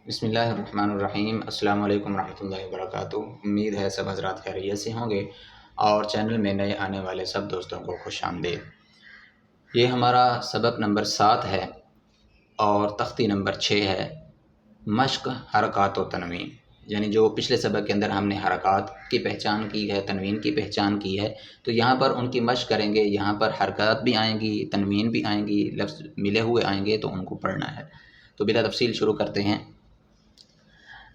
بسم اللہ الرحمن الرحیم۔ السلام علیکم ورحمۃ اللہ وبرکاتہ۔ امید ہے سب حضرات خیریت سے ہوں گے اور چینل میں نئے آنے والے سب دوستوں کو خوش آمدید۔ یہ ہمارا سبق نمبر 7 ہے اور تختی نمبر 6 ہے، مشق حرکات و تنوین۔ یعنی جو پچھلے سبق کے اندر ہم نے حرکات کی پہچان کی ہے، تنوین کی پہچان کی ہے، تو یہاں پر ان کی مشق کریں گے۔ یہاں پر حرکات بھی آئیں گی، تنوین بھی آئیں گی، لفظ ملے ہوئے آئیں گے تو ان کو پڑھنا ہے۔ تو بلا تفصیل شروع کرتے ہیں۔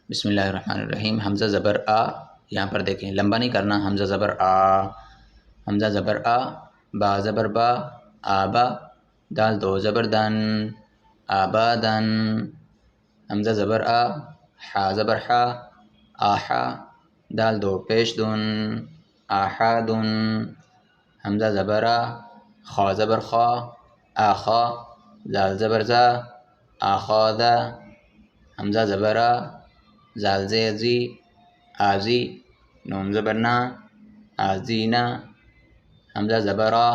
بسم اللہ الرحمن الرحیم۔ حمزہ زبر آ، یہاں پر دیکھیں لمبا نہیں کرنا، حمزہ زبر آ، حمزہ زبر آ، با زبر با، آبا، دال دو زبر دن، آبادن، حمزہ زبر آ، حا زبر حا، آحا، دال دو پیش دن، آحادن، حمزہ زبر آ، خا زبر خا، آخا، زال زبر زا، آخاذا، حمزہ زبر آ، زال زی زی، آزی، نون زبر نا، آزینا، حمزہ زبر آ،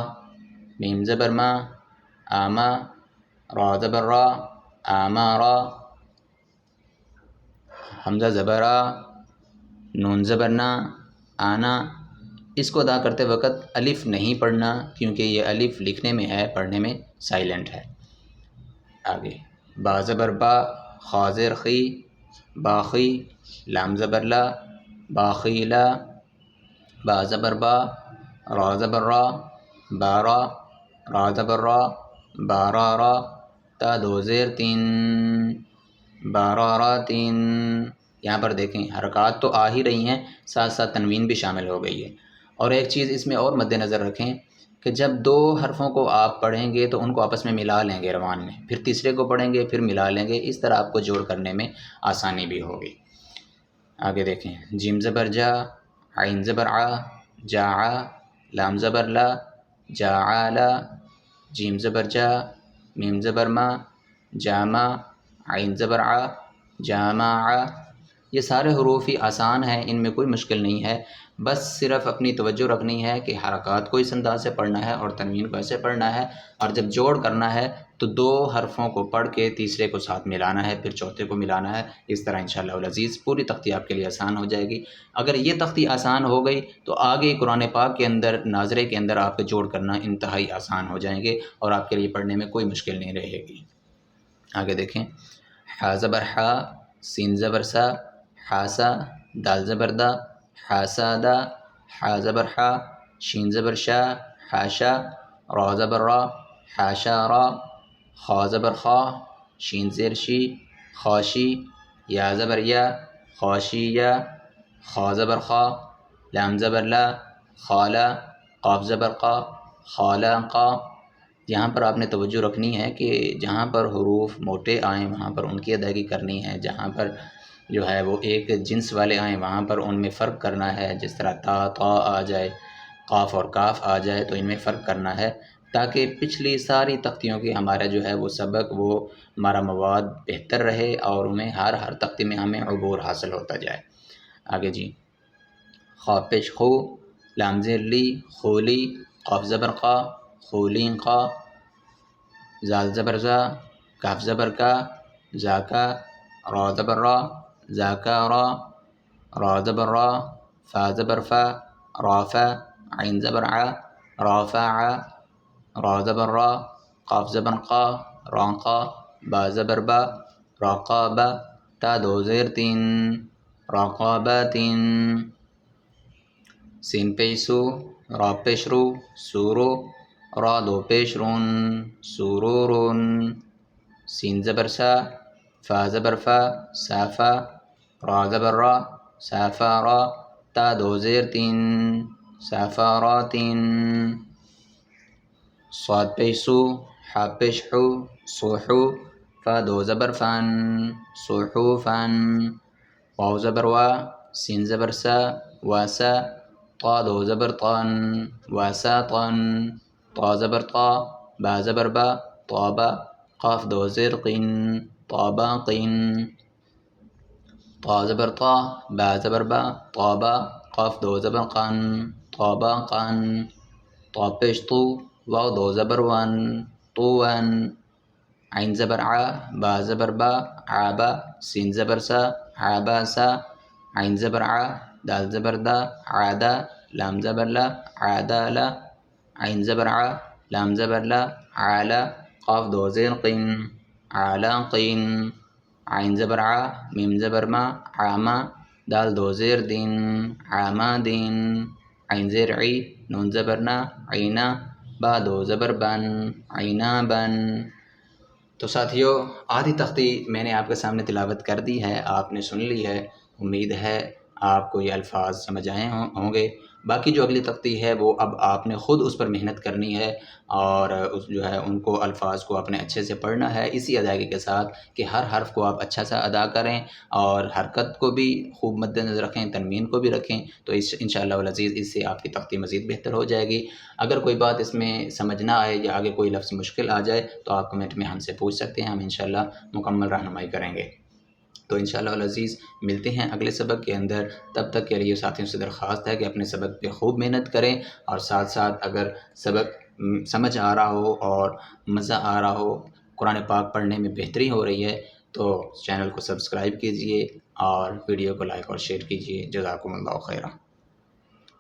میم زبر ما، آما، را زبر را، آمارا، حمزہ زبر آ، نون زبر نا، آنا۔ اس کو ادا کرتے وقت الف نہیں پڑھنا کیونکہ یہ الف لکھنے میں ہے، پڑھنے میں سائلنٹ ہے۔ آگے با زبر با، خا زیر خی، باخی، لام زبر لا، باخیلا، با زبر با، را زبر را، بارا، را زبر را، بارارا، تا دو زیر تین، بارارا تین۔ یہاں پر دیکھیں حرکات تو آ ہی رہی ہیں، ساتھ ساتھ تنوین بھی شامل ہو گئی ہے۔ اور ایک چیز اس میں اور مد نظر رکھیں کہ جب دو حرفوں کو آپ پڑھیں گے تو ان کو آپس میں ملا لیں گے روان میں، پھر تیسرے کو پڑھیں گے پھر ملا لیں گے، اس طرح آپ کو جوڑ کرنے میں آسانی بھی ہوگی۔ آگے دیکھیں جیم زبر جا، عین زبر آ، جا، لام زبر لا، جاعلا، جیم زبر جا، میم زبر ما، جامع، عین زبر آ، جامع۔ یہ سارے حروف ہی آسان ہیں، ان میں کوئی مشکل نہیں ہے، بس صرف اپنی توجہ رکھنی ہے کہ حرکات کو اس انداز سے پڑھنا ہے اور تنوین کو ایسے پڑھنا ہے، اور جب جوڑ کرنا ہے تو دو حرفوں کو پڑھ کے تیسرے کو ساتھ ملانا ہے، پھر چوتھے کو ملانا ہے۔ اس طرح انشاءاللہ العزیز پوری تختی آپ کے لیے آسان ہو جائے گی۔ اگر یہ تختی آسان ہو گئی تو آگے قرآن پاک کے اندر، ناظرے کے اندر آپ کے جوڑ کرنا انتہائی آسان ہو جائیں گے اور آپ کے لیے پڑھنے میں کوئی مشکل نہیں رہے گی۔ آگے دیکھیں حا زبر حا، سین زبر سا، حاسا، دال زبر دا، حاسادا، حا زبر حا، شین زبر شا، حاشا، را زبر را، حاشارا، خا زبر خا، شین زیر شی، خاشی، یا زبر یا، خاشیا، خا زبر خا، لام زبر لا، خالا، قاف زبر قا، خالاقا۔ یہاں پر آپ نے توجہ رکھنی ہے کہ جہاں پر حروف موٹے آئیں وہاں پر ان کی ادائیگی کرنی ہے، جہاں پر جو ہے وہ ایک جنس والے آئیں وہاں پر ان میں فرق کرنا ہے۔ جس طرح تا طا آ جائے، قاف اور کاف آ جائے تو ان میں فرق کرنا ہے، تاکہ پچھلی ساری تختیوں کی ہمارا جو ہے وہ سبق، وہ ہمارا مواد بہتر رہے اور ہمیں ہر تختی میں ہمیں عبور حاصل ہوتا جائے۔ آگے جی خا پیش خو، لام زیر لی، خولی، قاف زبر قا، خولین قا، زال زبر زا، کاف زبر کا، زاکا، را زبر را، زاکا را، را زبر را، فا زبر فا، رافا، عین زبر ع، رافع، را زبر را، قاف زبر قا، رانقا، با زبر با، راقابا، تا دو زیر تین، راقاباتین، سین پیش سو، را پیش رو، سورو، را دو پیش رون، سورورون، سین زبر سا، فا زبر فا، سافا، را زبر را، سافارا، تا دو زیر تین، سافاراتین، صاد پیش سو، حا پیش حو، صوحو، فا دو زبر فن، صوحوفن، واو زبر وا، سین زبر سا، واسا، طا دو زبر طن، واساطن، طا زبر طا، با زبر با، طابا، قاف دو زیر قن، طاباقن، طا زبر طا، با زبر با، طابا، قاف دو زبر قن، طاباقن، طا پیش طو، واو دو زبر ون، طوون، عین زبر ع، با زبر با، عابا، سین زبر سا، عاباسا، عین زبر ع، دال زبر دا، عادا، لام زبر لا، عادالا، عین زبر ع، لام زبر لا، عالا، قاف دو زیر قین، عالاقین، عین زبر ع، میم زبر ما، عاما، دال دو زیر دین، عامادین، عین زیر عی، نون زبر نا، عینا، با دو زبر بن، عینابن۔ تو ساتھیو، آدھی تختی میں نے آپ کے سامنے تلاوت کر دی ہے، آپ نے سن لی ہے، امید ہے آپ کو یہ الفاظ سمجھ آئے ہوں گے۔ باقی جو اگلی تختی ہے وہ اب آپ نے خود اس پر محنت کرنی ہے، اور اس جو ہے ان کو الفاظ کو اپنے اچھے سے پڑھنا ہے، اسی ادائیگی کے ساتھ کہ ہر حرف کو آپ اچھا سا ادا کریں، اور حرکت کو بھی خوب مد نظر رکھیں، تنوین کو بھی رکھیں، تو انشاءاللہ العزیز اس سے آپ کی تختی مزید بہتر ہو جائے گی۔ اگر کوئی بات اس میں سمجھ نہ آئے یا آگے کوئی لفظ مشکل آ جائے تو آپ کمنٹ میں ہم سے پوچھ سکتے ہیں، ہم انشاءاللہ مکمل رہنمائی کریں گے۔ تو انشاءاللہ العزیز ملتے ہیں اگلے سبق کے اندر، تب تک کے لیے ساتھیوں سے درخواست ہے کہ اپنے سبق پہ خوب محنت کریں، اور ساتھ ساتھ اگر سبق سمجھ آ رہا ہو اور مزہ آ رہا ہو، قرآن پاک پڑھنے میں بہتری ہو رہی ہے، تو چینل کو سبسکرائب کیجئے اور ویڈیو کو لائک اور شیئر کیجئے۔ جزاکم اللہ خیرہ۔